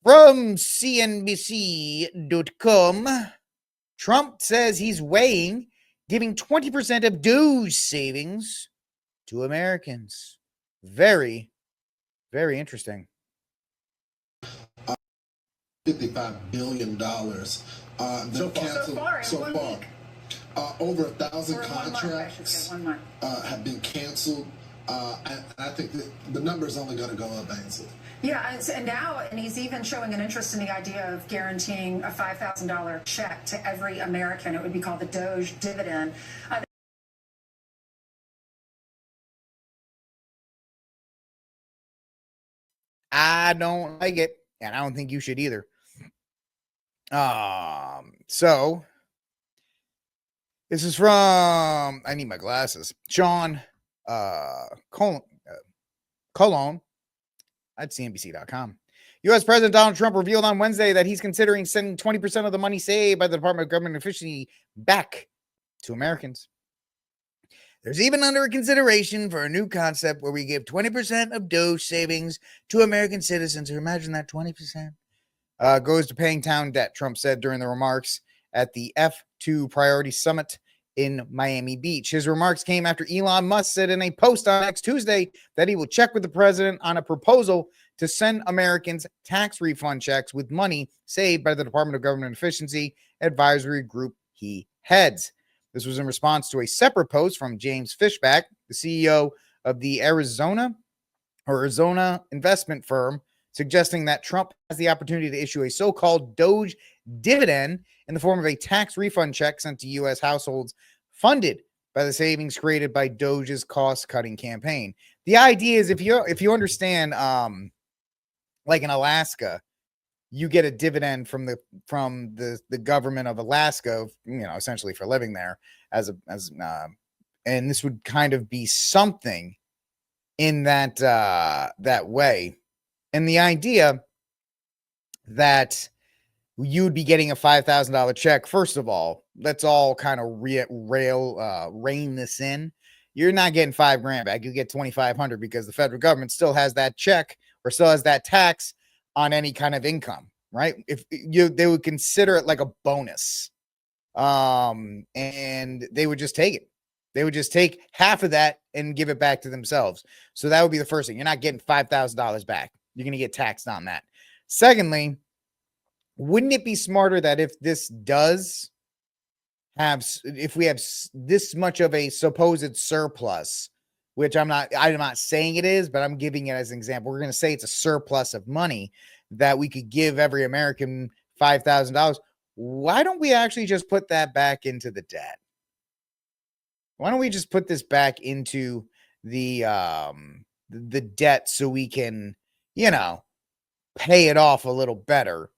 From CNBC.com, Trump says he's weighing giving 20% of Doge savings to Americans. Very, very interesting. $55 billion. So far. Over 1,000 contracts have been canceled. And I think that the number is only going to go up, Ainsley. Yeah, and he's even showing an interest in the idea of guaranteeing a $5,000 check to every American. It would be called the Doge dividend. I don't like it, and I don't think you should either. So this is from, I need my glasses, Sean Colon at CNBC.com. U.S. President Donald Trump revealed on Wednesday that he's considering sending 20% of the money saved by the Department of Government Efficiency back to Americans. There's even under consideration for a new concept where we give 20% of Doge savings to American citizens. Imagine that 20% goes to paying town debt, Trump said during the remarks at the F2 Priority Summit in Miami Beach. His remarks came after Elon Musk said in a post on next Tuesday that he will check with the president on a proposal to send Americans tax refund checks with money saved by the Department of Government Efficiency advisory group he heads. This was in response to a separate post from James Fishback, the CEO of the Arizona investment firm, suggesting that Trump has the opportunity to issue a so-called Doge dividend in the form of a tax refund check sent to U.S. households funded by the savings created by Doge's cost-cutting campaign. The idea is if you understand, like in Alaska, you get a dividend from the government of Alaska, essentially for living there and this would kind of be something in that way. And the idea that you'd be getting a $5,000 check, first of all, let's all kind of rein this in. You're not getting $5,000 back. You get $2,500 because the federal government still has that check or still has that tax on any kind of income, right? They would consider it like a bonus. And they would just take it. They would just take half of that and give it back to themselves. So that would be the first thing. You're not getting $5,000 back. You're going to get taxed on that. Secondly, wouldn't it be smarter that if we have this much of a supposed surplus, which I'm not saying it is, but I'm giving it as an example. We're going to say it's a surplus of money that we could give every American $5,000. Why don't we actually just put that back into the debt? Why don't we just put this back into the debt so we can, pay it off a little better?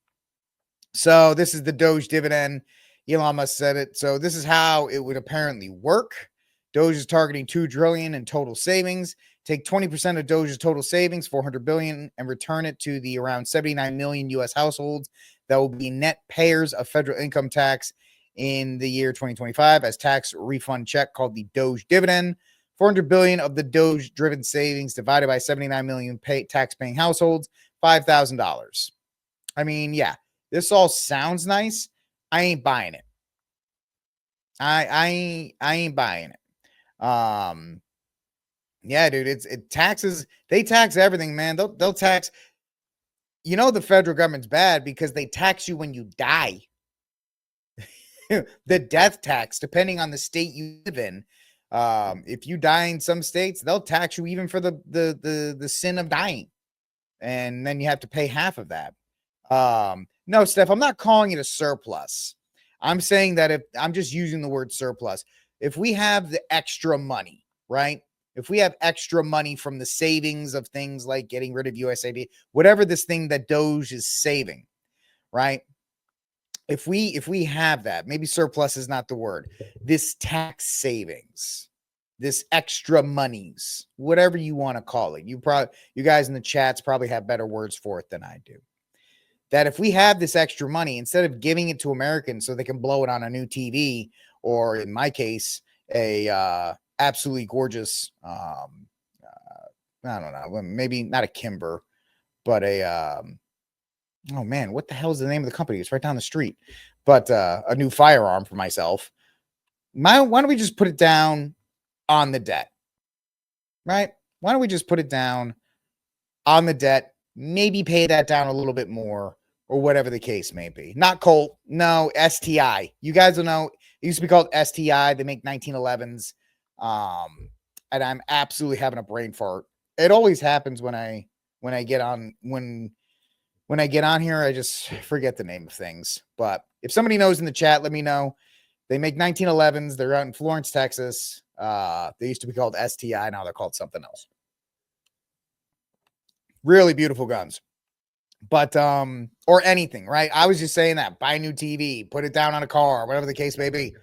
So this is the Doge dividend. Elon Musk said it. So this is how it would apparently work. Doge is targeting $2 trillion in total savings. Take 20% of Doge's total savings, $400 billion, and return it to the around 79 million U.S. households that will be net payers of federal income tax in the year 2025 as tax refund check called the Doge dividend. $400 billion of the Doge-driven savings divided by 79 million tax-paying households, $5,000. I mean, yeah, this all sounds nice. I ain't buying it. I ain't buying it. Yeah, dude, it taxes. They tax everything, man. They'll tax. The federal government's bad because they tax you when you die. The death tax, depending on the state you live in. If you die in some states, they'll tax you even for the sin of dying. And then you have to pay half of that. No, Steph, I'm not calling it a surplus. I'm saying that I'm just using the word surplus. If we have the extra money, right? If we have extra money from the savings of things like getting rid of USAID, whatever this thing that Doge is saving, right? If we have that, maybe surplus is not the word. This tax savings, this extra monies, whatever you want to call it. You guys in the chats probably have better words for it than I do. That if we have this extra money, instead of giving it to Americans so they can blow it on a new TV, or in my case, a absolutely gorgeous, I don't know, maybe not a Kimber, but a Oh man, what the hell is the name of the company? It's right down the street. But a new firearm for myself. Why don't we just put it down on the debt? Right? Why don't we just put it down on the debt? Maybe pay that down a little bit more, or whatever the case may be. Not Colt, no, STI. You guys will know it used to be called STI. They make 1911s. And I'm absolutely having a brain fart. It always happens when I get on when I get on here, I just forget the name of things. But if somebody knows in the chat, let me know. They make 1911s. They're out in Florence, Texas. They used to be called STI. Now they're called something else. Really beautiful guns. But or anything, right? I was just saying that. Buy a new TV, put it down on a car, whatever the case may be.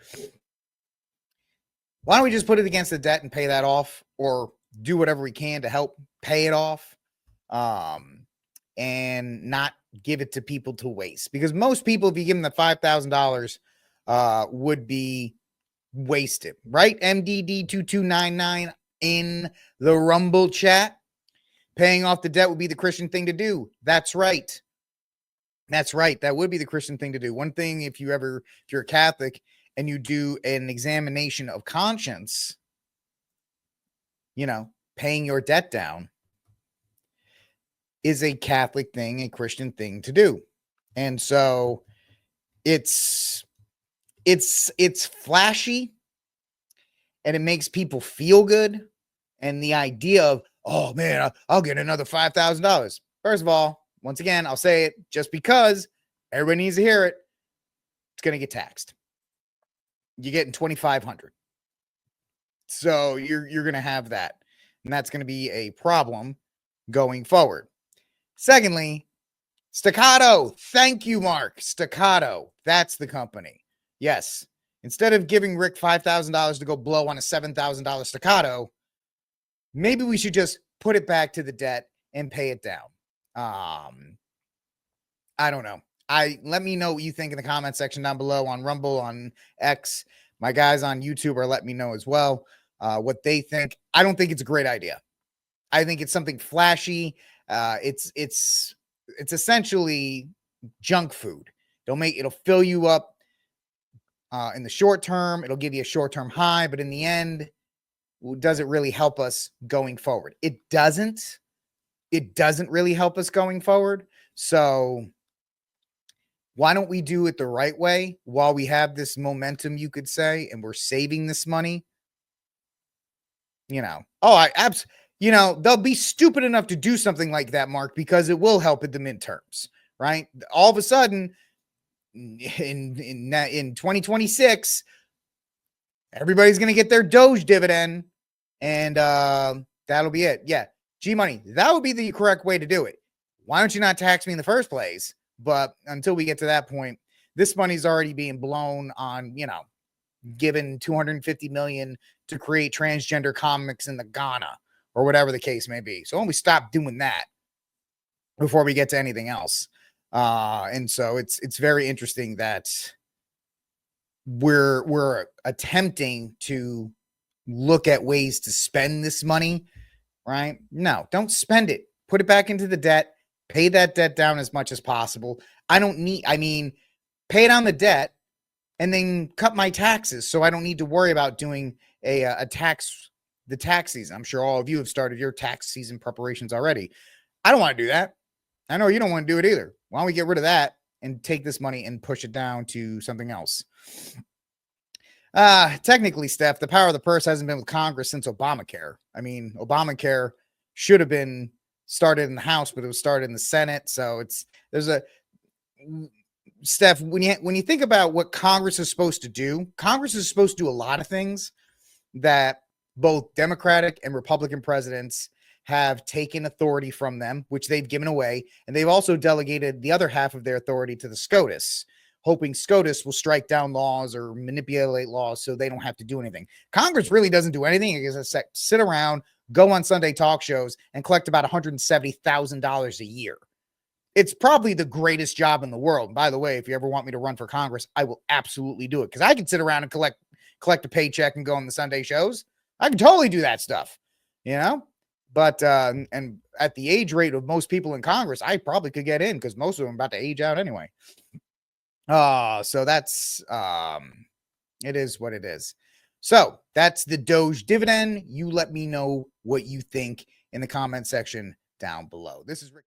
Why don't we just put it against the debt and pay that off, or do whatever we can to help pay it off, and not give it to people to waste? Because most people, if you give them the $5,000, would be wasted, right? MDD2299 in the Rumble chat. Paying off the debt would be the Christian thing to do. That's right. That's right. That would be the Christian thing to do. One thing, if you're a Catholic and you do an examination of conscience, paying your debt down is a Catholic thing, a Christian thing to do. And so it's flashy, and it makes people feel good. And the idea of, oh man, I'll get another $5,000. First of all, once again, I'll say it, just because everybody needs to hear it, it's going to get taxed. You're getting $2,500. So you're going to have that. And that's going to be a problem going forward. Secondly, Staccato. Thank you, Mark. Staccato. That's the company. Yes. Instead of giving Rick $5,000 to go blow on a $7,000 Staccato, maybe we should just put it back to the debt and pay it down. I don't know. Let me know what you think in the comment section down below on Rumble, on X. My guys on YouTube are letting me know as well what they think. I don't think it's a great idea. I think it's something flashy. It's essentially junk food. It'll fill you up in the short term. It'll give you a short-term high, but in the end, does it really help us going forward? It doesn't. It doesn't really help us going forward. So why don't we do it the right way while we have this momentum, you could say, and we're saving this money? They'll be stupid enough to do something like that, Mark, because it will help at the midterms, right? All of a sudden, in 2026, everybody's going to get their Doge dividend, and that'll be it. Yeah, G-Money, that would be the correct way to do it. Why don't you not tax me in the first place? But until we get to that point, this money's already being blown on, given $250 million to create transgender comics in the Ghana or whatever the case may be. So when we stop doing that before we get to anything else. And so it's very interesting that we're attempting to look at ways to spend this money, right? No, don't spend it. Put it back into the debt. Pay that debt down as much as possible. Pay down the debt and then cut my taxes so I don't need to worry about doing the tax season. I'm sure all of you have started your tax season preparations already. I don't want to do that. I know you don't want to do it either. Why don't we get rid of that and take this money and push it down to something else? Technically, Steph, the power of the purse hasn't been with Congress since Obamacare. Obamacare should have been started in the House, but it was started in the Senate. So Steph, when you think about what Congress is supposed to do, Congress is supposed to do a lot of things that both Democratic and Republican presidents have taken authority from them, which they've given away. And they've also delegated the other half of their authority to the SCOTUS, hoping SCOTUS will strike down laws or manipulate laws so they don't have to do anything. Congress really doesn't do anything except sit around, go on Sunday talk shows, and collect about $170,000 a year. It's probably the greatest job in the world. And by the way, if you ever want me to run for Congress, I will absolutely do it, because I can sit around and collect a paycheck and go on the Sunday shows. I can totally do that stuff, But and at the age rate of most people in Congress, I probably could get in because most of them are about to age out anyway. So that's it is what it is. So that's the Doge dividend. You let me know what you think in the comment section down below. This is Rick.